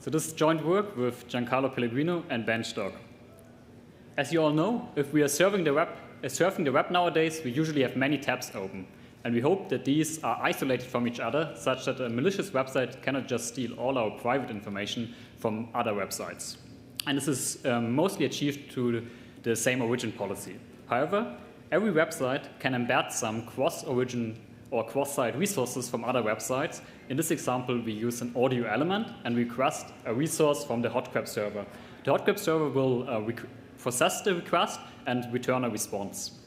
So this is joint work with Giancarlo, Pellegrino, and Benchstock. As you all know, if we are surfing the web nowadays, we usually have many tabs open. And we hope that these are isolated from each other, such that a malicious website cannot just steal all our private information from other websites. And this is mostly achieved through the same origin policy. However, every website can embed some cross-origin or cross-site resources from other websites. In this example, we use an audio element and request a resource from the hotgrep server. The hotgrep server will process the request and return a response.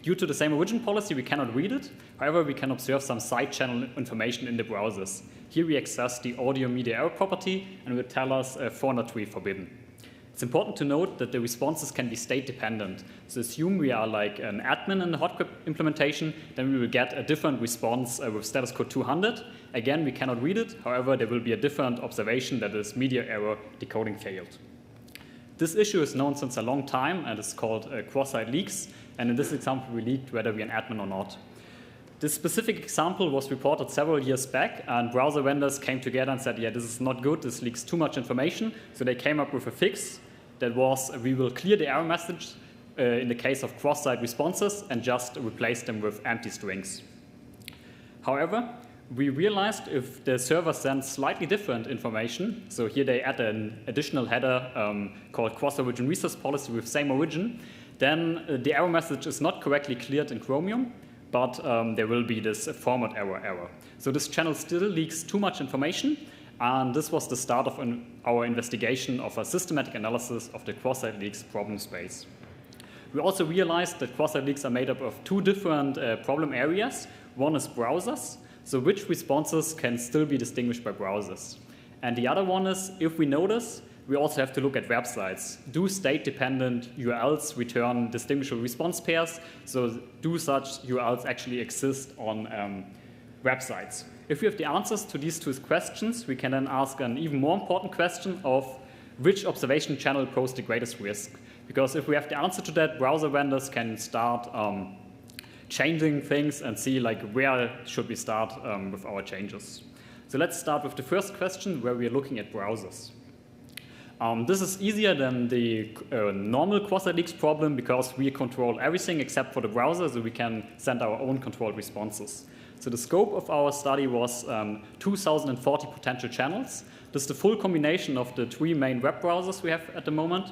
Due to the same origin policy, we cannot read it. However, we can observe some side channel information in the browsers. Here we access the audio media error property and it will tell us 403 forbidden. It's important to note that the responses can be state dependent. So assume we are like an admin in the hotgrep implementation, then we will get a different response with status code 200. Again, we cannot read it. However, there will be a different observation that is media error decoding failed. This issue is known since a long time and is called cross-site leaks. And in this example, we leaked whether we are an admin or not. This specific example was reported several years back, and browser vendors came together and said, yeah, this is not good, this leaks too much information. So they came up with a fix that was, we will clear the error message in the case of cross-site responses and just replace them with empty strings. However, we realized if the server sends slightly different information, so here they add an additional header called cross-origin resource policy with same origin, then the error message is not correctly cleared in Chromium, but there will be this format error. So this channel still leaks too much information, and this was the start of our investigation of a systematic analysis of the cross-site leaks problem space. We also realized that cross-site leaks are made up of two different problem areas. One is browsers, so which responses can still be distinguished by browsers. And the other one is, if we notice, we also have to look at websites. Do state-dependent URLs return distinguishable response pairs? So do such URLs actually exist on websites? If we have the answers to these two questions, we can then ask an even more important question of which observation channel poses the greatest risk. Because if we have the answer to that, browser vendors can start changing things and see like where should we start with our changes. So let's start with the first question where we are looking at browsers. This is easier than the normal cross-site leaks problem because we control everything except for the browser, so we can send our own controlled responses. So the scope of our study was 2,040 potential channels. This is the full combination of the three main web browsers we have at the moment,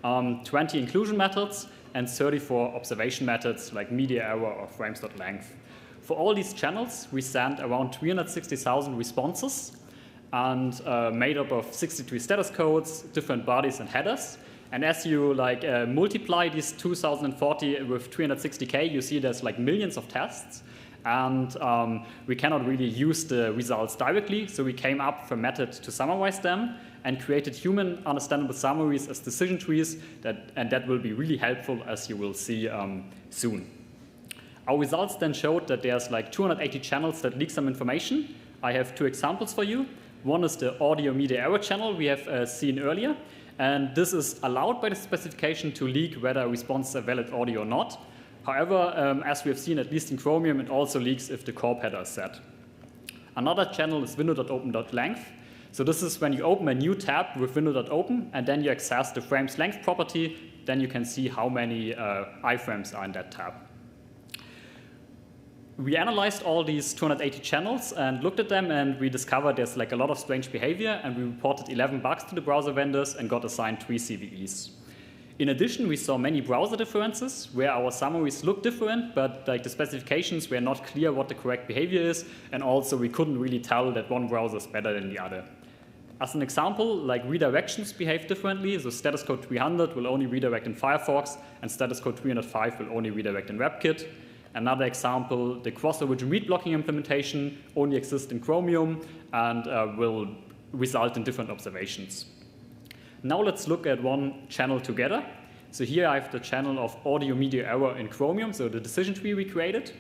20 inclusion methods, and 34 observation methods like media error or frames.length. For all these channels, we sent around 360,000 responses and made up of 63 status codes, different bodies and headers. And as you multiply these 2,040 with 360K, you see there's like millions of tests. And we cannot really use the results directly, so we came up with a method to summarize them and created human understandable summaries as decision trees, and that will be really helpful, as you will see soon. Our results then showed that there's like 280 channels that leak some information. I have two examples for you. One is the audio media error channel we have seen earlier, and this is allowed by the specification to leak whether a response is a valid audio or not. However, as we have seen, at least in Chromium, it also leaks if the corp header is set. Another channel is window.open.length. So this is when you open a new tab with window.open, and then you access the frames length property. Then you can see how many iframes are in that tab. We analyzed all these 280 channels and looked at them, and we discovered there's like a lot of strange behavior, and we reported 11 bugs to the browser vendors and got assigned 3 CVEs. In addition, we saw many browser differences where our summaries look different, but like the specifications were not clear what the correct behavior is, and also we couldn't really tell that one browser is better than the other. As an example, like redirections behave differently, so status code 300 will only redirect in Firefox, and status code 305 will only redirect in WebKit. Another example, the cross-origin read blocking implementation only exists in Chromium and will result in different observations. Now let's look at one channel together. So here I have the channel of audio media error in Chromium, so the decision tree we created.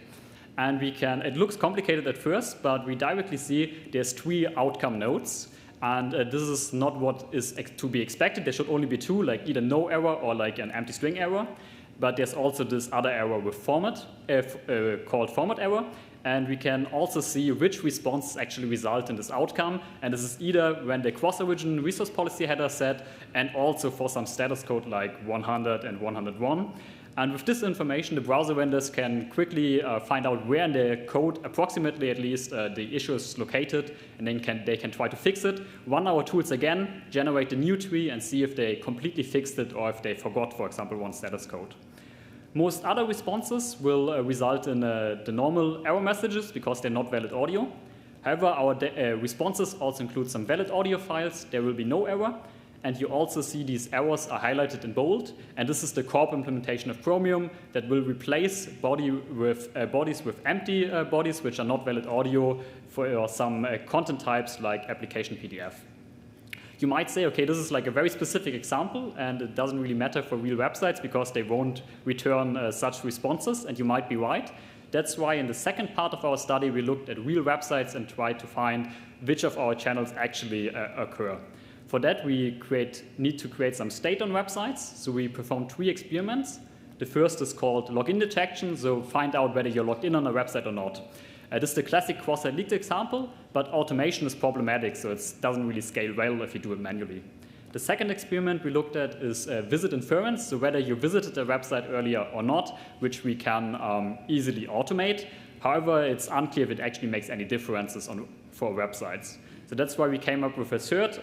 And it looks complicated at first, but we directly see there's 3 outcome nodes. And this is not what is to be expected. There should only be 2, like either no error or like an empty string error. But there's also this other error with format, called format error. And we can also see which responses actually result in this outcome. And this is either when the cross-origin resource policy header set, and also for some status code like 100 and 101. And with this information, the browser vendors can quickly find out where in the code, approximately at least, the issue is located, and then they can try to fix it. Run our tools again, generate a new tree, and see if they completely fixed it or if they forgot, for example, one status code. Most other responses will result in the normal error messages because they're not valid audio. However, our responses also include some valid audio files. There will be no error. And you also see these errors are highlighted in bold. And this is the corp implementation of Chromium that will replace bodies with empty bodies, which are not valid audio, for some content types like application PDF. You might say, okay, this is like a very specific example, and it doesn't really matter for real websites because they won't return such responses, and you might be right. That's why in the second part of our study, we looked at real websites and tried to find which of our channels actually occur. For that, we need to create some state on websites. So we performed 3 experiments. The first is called login detection, so find out whether you're logged in on a website or not. This is the classic cross-site leaked example, but automation is problematic, so it doesn't really scale well if you do it manually. The second experiment we looked at is visit inference, so whether you visited a website earlier or not, which we can easily automate. However, it's unclear if it actually makes any differences for websites. So that's why we came up with a third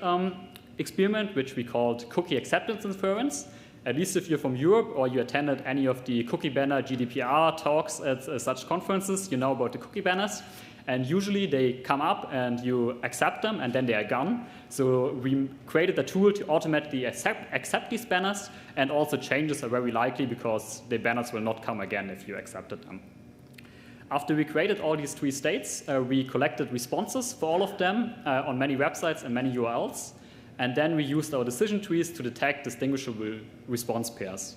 experiment, which we called cookie acceptance inference. At least if you're from Europe or you attended any of the cookie banner GDPR talks at such conferences, you know about the cookie banners. And usually they come up and you accept them and then they are gone. So we created a tool to automatically accept these banners, and also changes are very likely because the banners will not come again if you accepted them. After we created all these 3 states, we collected responses for all of them on many websites and many URLs. And then we used our decision trees to detect distinguishable response pairs.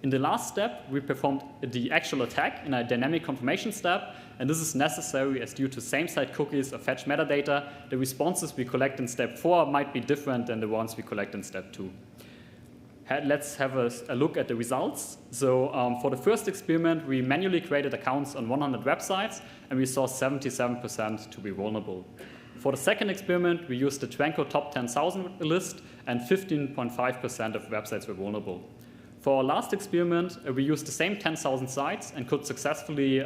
In the last step, we performed the actual attack in a dynamic confirmation step, and this is necessary as due to same-site cookies or fetch metadata, the responses we collect in step 4 might be different than the ones we collect in step 2. Let's have a look at the results. So for the first experiment, we manually created accounts on 100 websites, and we saw 77% to be vulnerable. For the second experiment, we used the Tranco top 10,000 list, and 15.5% of websites were vulnerable. For our last experiment, we used the same 10,000 sites and could successfully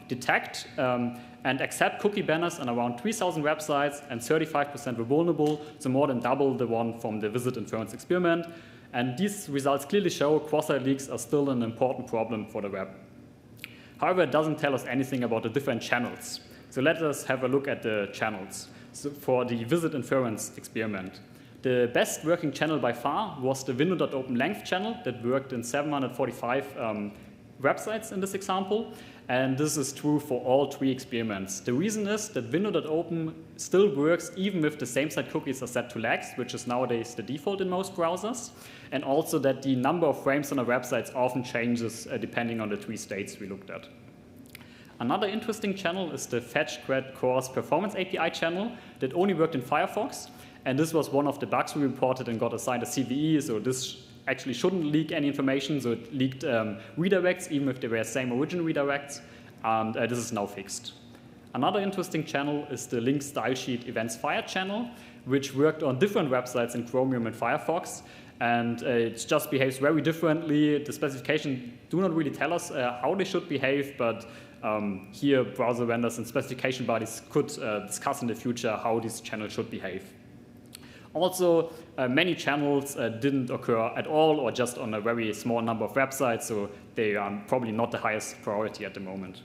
detect and accept cookie banners on around 3,000 websites, and 35% were vulnerable, so more than double the one from the visit inference experiment. And these results clearly show cross-site leaks are still an important problem for the web. However, it doesn't tell us anything about the different channels. So let us have a look at the channels. So for the visit inference experiment, the best working channel by far was the window.open length channel that worked in 745 websites in this example. And this is true for all 3 experiments. The reason is that window.open still works even if the same-site cookies are set to lax, which is nowadays the default in most browsers. And also that the number of frames on a website often changes depending on the 3 states we looked at. Another interesting channel is the Fetch Grad Course Performance API channel that only worked in Firefox. And this was one of the bugs we reported and got assigned a CVE, so this actually shouldn't leak any information, so it leaked redirects, even if they were same origin redirects, and this is now fixed. Another interesting channel is the link style sheet events fired channel, which worked on different websites in Chromium and Firefox, and it just behaves very differently. The specifications do not really tell us how they should behave, but here browser vendors and specification bodies could discuss in the future how these channels should behave. Also, many channels didn't occur at all or just on a very small number of websites, so they are probably not the highest priority at the moment.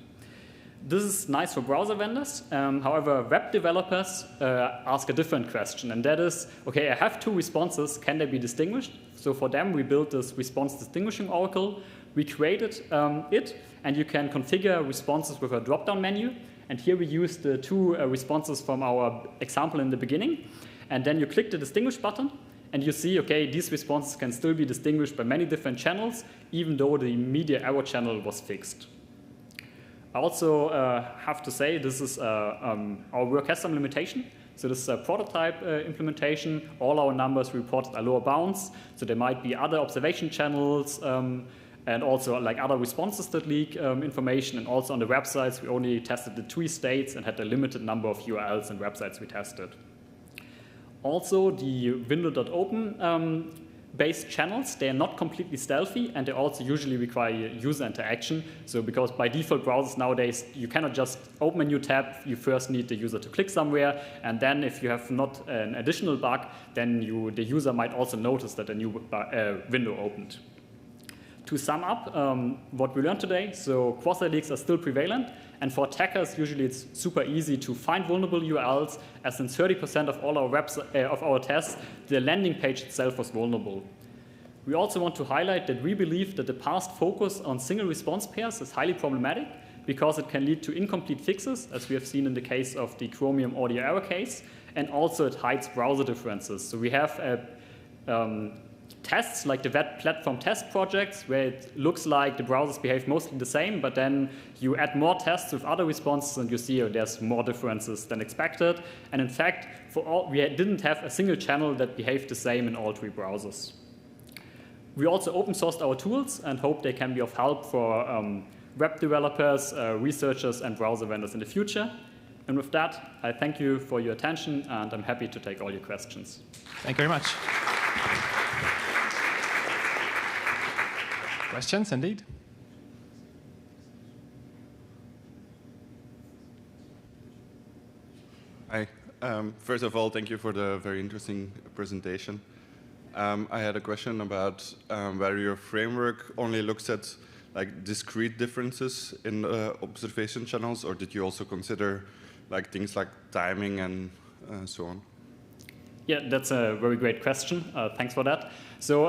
This is nice for browser vendors. However, web developers ask a different question, and that is, okay, I have 2 responses, can they be distinguished? So for them, we built this response distinguishing oracle. We created it, and you can configure responses with a drop-down menu. And here we use the 2 responses from our example in the beginning. And then you click the distinguish button, and you see, okay, these responses can still be distinguished by many different channels, even though the media error channel was fixed. I also have to say this is our work has some limitation. So this is a prototype implementation. All our numbers reported are lower bounds, so there might be other observation channels and also like other responses that leak information. And also on the websites, we only tested the 3 states and had a limited number of URLs and websites we tested. Also, the window.open based channels, they are not completely stealthy, and they also usually require user interaction. So because by default browsers nowadays, you cannot just open a new tab, you first need the user to click somewhere, and then if you have not an additional bug, then the user might also notice that a new window opened. To sum up what we learned today, so quasi-leaks are still prevalent, and for attackers, usually it's super easy to find vulnerable URLs, as in 30% of all our tests, the landing page itself was vulnerable. We also want to highlight that we believe that the past focus on single response pairs is highly problematic, because it can lead to incomplete fixes, as we have seen in the case of the Chromium audio error case, and also it hides browser differences. So we have tests like the web platform test projects, where it looks like the browsers behave mostly the same, but then you add more tests with other responses and you see there's more differences than expected. And in fact, we didn't have a single channel that behaved the same in all 3 browsers. We also open sourced our tools and hope they can be of help for web developers, researchers, and browser vendors in the future. And with that, I thank you for your attention, and I'm happy to take all your questions. Thank you very much. Questions, indeed? Hi. First of all, thank you for the very interesting presentation. I had a question about whether your framework only looks at like discrete differences in observation channels, or did you also consider like things like timing and so on? Yeah, that's a very great question. Thanks for that. So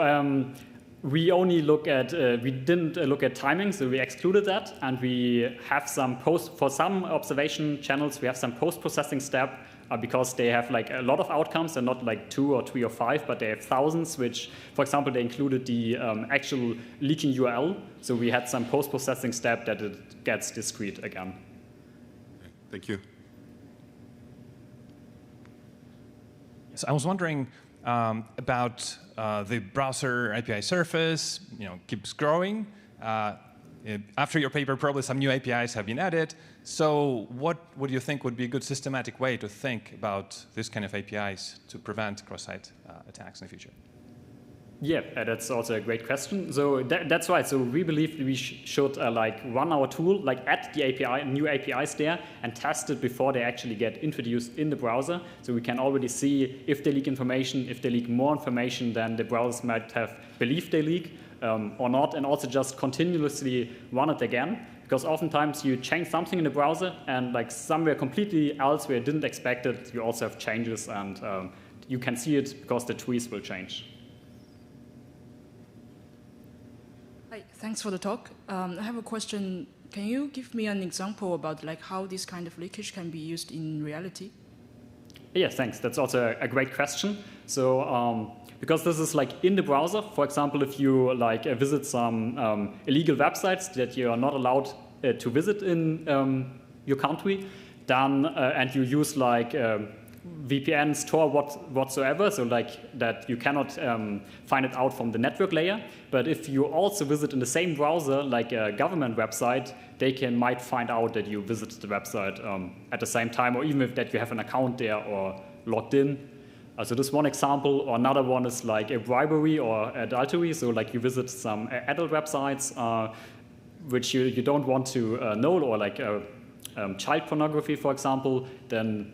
we only look at, we didn't look at timing, so we excluded that. And we have some for some observation channels, we have some post-processing step because they have like a lot of outcomes and not like 2 or 3 or 5, but they have thousands, which, for example, they included the actual leaking URL. So we had some post-processing step that it gets discrete again. Thank you. So I was wondering about the browser API surface, keeps growing. After your paper, probably some new APIs have been added. So what would you think would be a good systematic way to think about this kind of APIs to prevent cross-site attacks in the future? Yeah, that's also a great question. So that's right. So we believe we should like run our tool, like add the API, new APIs there, and test it before they actually get introduced in the browser. So we can already see if they leak information, if they leak more information than the browsers might have believed they leak or not, and also just continuously run it again. Because oftentimes you change something in the browser, and like somewhere completely else where you didn't expect it, you also have changes, and you can see it because the trees will change. Hi, thanks for the talk. I have a question. Can you give me an example about like how this kind of leakage can be used in reality? Yes, thanks. That's also a great question. So because this is like in the browser, for example, if you like visit some illegal websites that you are not allowed to visit in your country, then and you use like VPNs, Tor, whatsoever, so like that you cannot find it out from the network layer. But if you also visit in the same browser, like a government website, they might find out that you visited the website at the same time, or even if that you have an account there or logged in. So this one example, or another one is like a bribery or adultery. So like you visit some adult websites which you don't want to know, or like child pornography, for example, then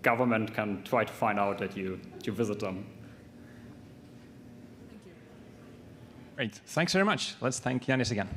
government can try to find out that you visit them. Thank you. Great. Thanks very much. Let's thank Jannis again.